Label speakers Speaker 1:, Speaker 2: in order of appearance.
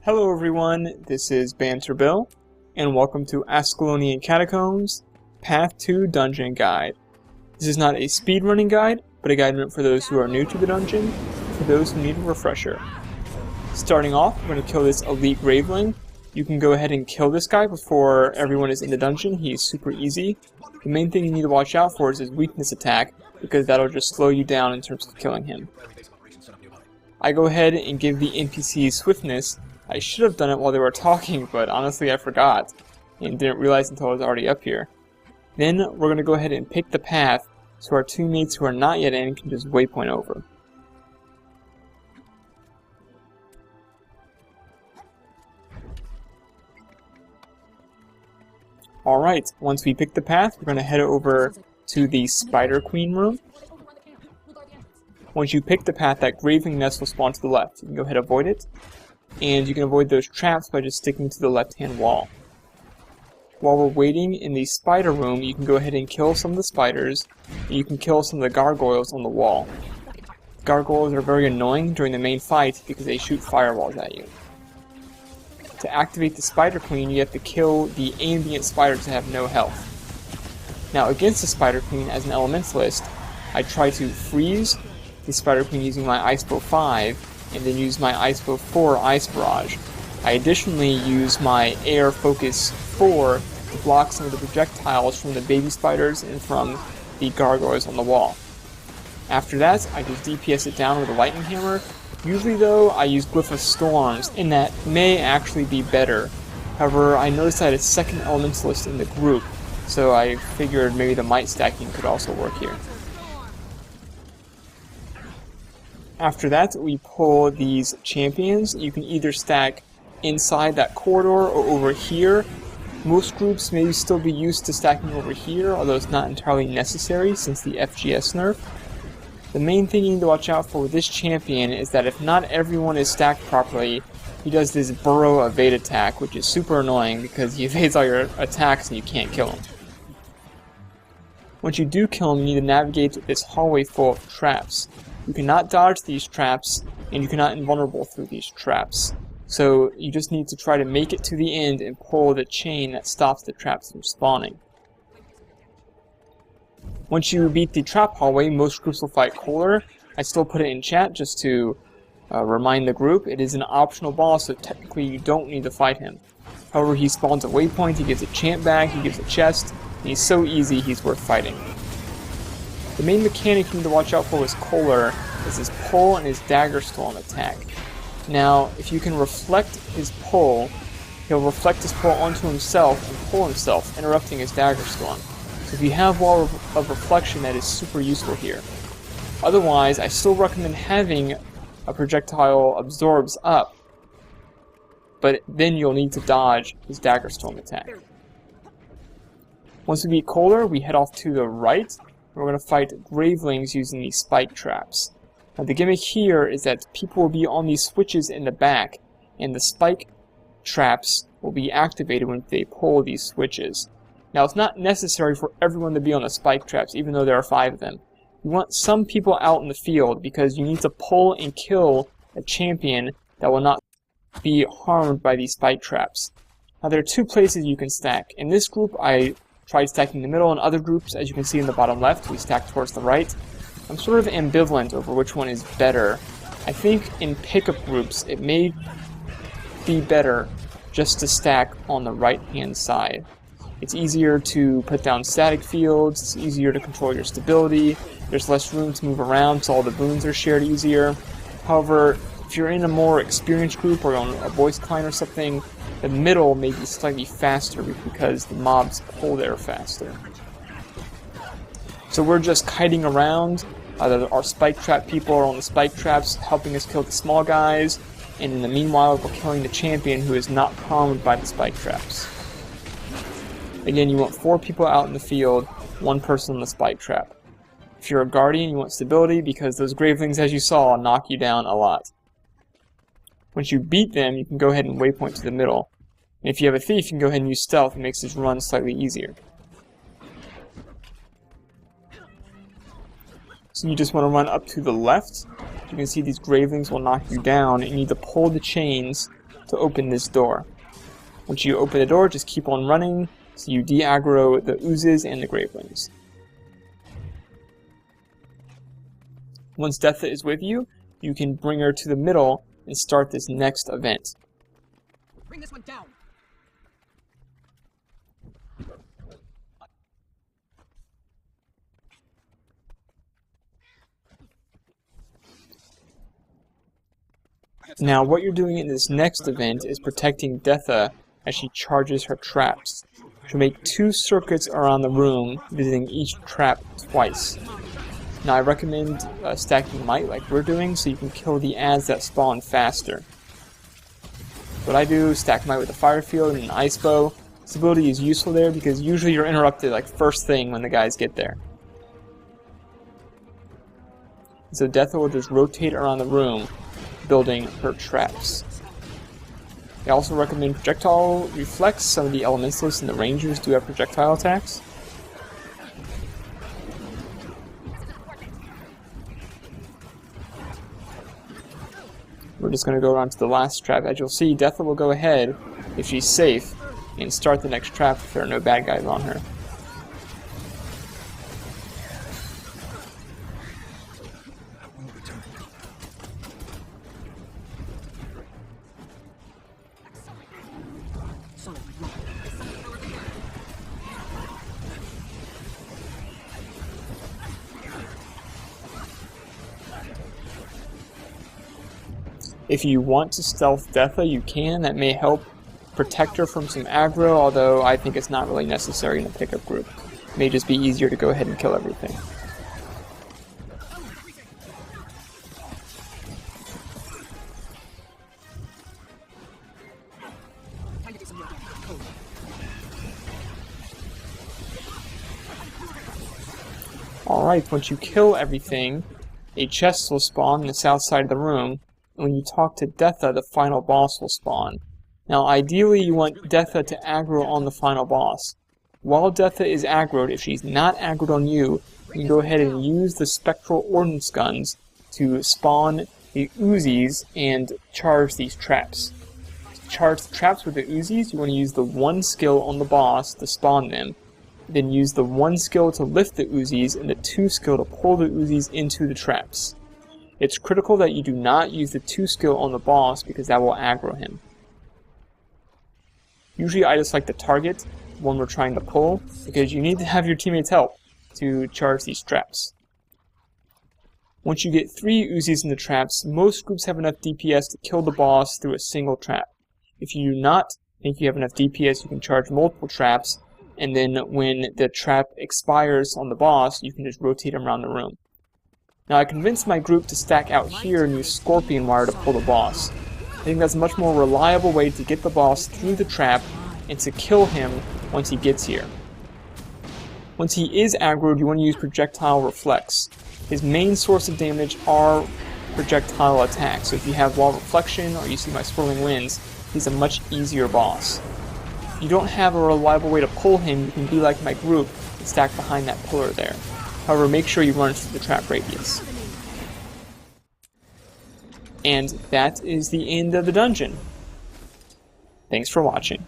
Speaker 1: Hello everyone, this is Banter Bill, and welcome to Ascalonian Catacombs, Path 2 Dungeon Guide. This is not a speedrunning guide, but a guide meant for those who are new to the dungeon, and for those who need a refresher. Starting off, we're going to kill this elite graveling. You can go ahead and kill this guy before everyone is in the dungeon. He's super easy. The main thing you need to watch out for is his weakness attack, because that'll just slow you down in terms of killing him. I go ahead and give the NPC swiftness. I should have done it while they were talking, but honestly I forgot, and didn't realize until I was already up here. Then we're going to go ahead and pick the path, so our teammates who are not yet in can just waypoint over. Alright, once we pick the path, we're going to head over to the Spider Queen room. Once you pick the path, that graveling nest will spawn to the left. You can go ahead and avoid it. And you can avoid those traps by just sticking to the left-hand wall. While we're waiting in the spider room, you can go ahead and kill some of the spiders, and you can kill some of the gargoyles on the wall. Gargoyles are very annoying during the main fight because they shoot fireballs at you. To activate the Spider Queen, you have to kill the ambient spiders that have no health. Now against the Spider Queen, as an elementalist, I try to freeze the Spider Queen using my Ice Bow 5, and then use my Ice Bow 4 Ice Barrage. I additionally use my Air Focus 4 to block some of the projectiles from the baby spiders and from the gargoyles on the wall. After that, I just DPS it down with a lightning hammer. Usually though, I use Glyph of Storms, and that may actually be better. However, I noticed I had a second elementalist in the group, so I figured maybe the might stacking could also work here. After that, we pull these champions. You can either stack inside that corridor or over here. Most groups may still be used to stacking over here, although it's not entirely necessary since the FGS nerf. The main thing you need to watch out for with this champion is that if not everyone is stacked properly, he does this burrow evade attack, which is super annoying because he evades all your attacks and you can't kill him. Once you do kill him, you need to navigate this hallway full of traps. You cannot dodge these traps, and you cannot invulnerable through these traps. So you just need to try to make it to the end and pull the chain that stops the traps from spawning. Once you beat the trap hallway, most groups will fight Kohler. I still put it in chat just to remind the group. It is an optional boss, so technically you don't need to fight him. However, he spawns a waypoint, he gives a chant bag, he gives a chest, and he's so easy he's worth fighting. The main mechanic you need to watch out for with Kohler is his pull and his dagger storm attack. Now, if you can reflect his pull, he'll reflect his pull onto himself and pull himself, interrupting his dagger storm. So if you have Wall of Reflection, that is super useful here. Otherwise, I still recommend having a projectile absorbs up, but then you'll need to dodge his dagger storm attack. Once we beat Kohler, we head off to the right. We're going to fight gravelings using these spike traps. Now the gimmick here is that people will be on these switches in the back, and the spike traps will be activated when they pull these switches. Now it's not necessary for everyone to be on the spike traps, even though there are 5 of them. You want some people out in the field because you need to pull and kill a champion that will not be harmed by these spike traps. Now there are 2 places you can stack. In this group I tried stacking in the middle, and other groups, as you can see in the bottom left, we stack towards the right. I'm sort of ambivalent over which one is better. I think in pickup groups it may be better just to stack on the right hand side. It's easier to put down static fields, it's easier to control your stability, there's less room to move around so all the boons are shared easier. However, if you're in a more experienced group or on a voice client or something, the middle may be slightly faster because the mobs pull there faster. So we're just kiting around. Our spike trap people are on the spike traps helping us kill the small guys, and in the meanwhile we're killing the champion who is not harmed by the spike traps. Again, you want 4 people out in the field, 1 person on the spike trap. If you're a guardian, you want stability because those gravelings, as you saw, knock you down a lot. Once you beat them, you can go ahead and waypoint to the middle. And if you have a thief, you can go ahead and use stealth. It makes this run slightly easier. So you just want to run up to the left. You can see these gravelings will knock you down, and you need to pull the chains to open this door. Once you open the door, just keep on running so you de-aggro the oozes and the gravelings. Once Deatha is with you, you can bring her to the middle and start this next event.
Speaker 2: Bring this one down.
Speaker 1: Now, what you're doing in this next event is protecting Deatha as she charges her traps. She'll make 2 circuits around the room, visiting each trap twice. Now, I recommend stacking Might like we're doing, so you can kill the ads that spawn faster. What I do is stack Might with a Fire Field and an Ice Bow. This ability is useful there because usually you're interrupted like first thing when the guys get there. So Deatha will just rotate around the room, building her traps. I also recommend Projectile Reflex. Some of the Elementalists and the Rangers do have projectile attacks. We're just going to go around to the last trap. As you'll see, Deatha will go ahead, if she's safe, and start the next trap if there are no bad guys on her. If you want to stealth Deatha, you can. That may help protect her from some aggro, although I think it's not really necessary in a pickup group. It may just be easier to go ahead and kill everything. Alright, once you kill everything, a chest will spawn on the south side of the room. When you talk to Deatha, the final boss will spawn. Now, ideally, you want Deatha to aggro on the final boss. While Deatha is aggroed, if she's not aggroed on you, you can go ahead and use the Spectral Ordnance Guns to spawn the Uzis and charge these traps. To charge the traps with the Uzis, you want to use the 1 skill on the boss to spawn them. Then use the 1 skill to lift the Uzis and the 2 skill to pull the Uzis into the traps. It's critical that you do not use the 2 skill on the boss because that will aggro him. Usually I just like to target when we're trying to pull because you need to have your teammates help to charge these traps. Once you get 3 Uzis in the traps, most groups have enough DPS to kill the boss through a single trap. If you do not think you have enough DPS, you can charge multiple traps, and then when the trap expires on the boss, you can just rotate him around the room. Now, I convinced my group to stack out here and use Scorpion Wire to pull the boss. I think that's a much more reliable way to get the boss through the trap and to kill him once he gets here. Once he is aggroed, you want to use Projectile Reflex. His main source of damage are projectile attacks, so if you have Wall Reflection or you see my Swirling Winds, he's a much easier boss. If you don't have a reliable way to pull him, you can be like my group and stack behind that pillar there. However, make sure you run through the trap radius. And that is the end of the dungeon. Thanks for watching.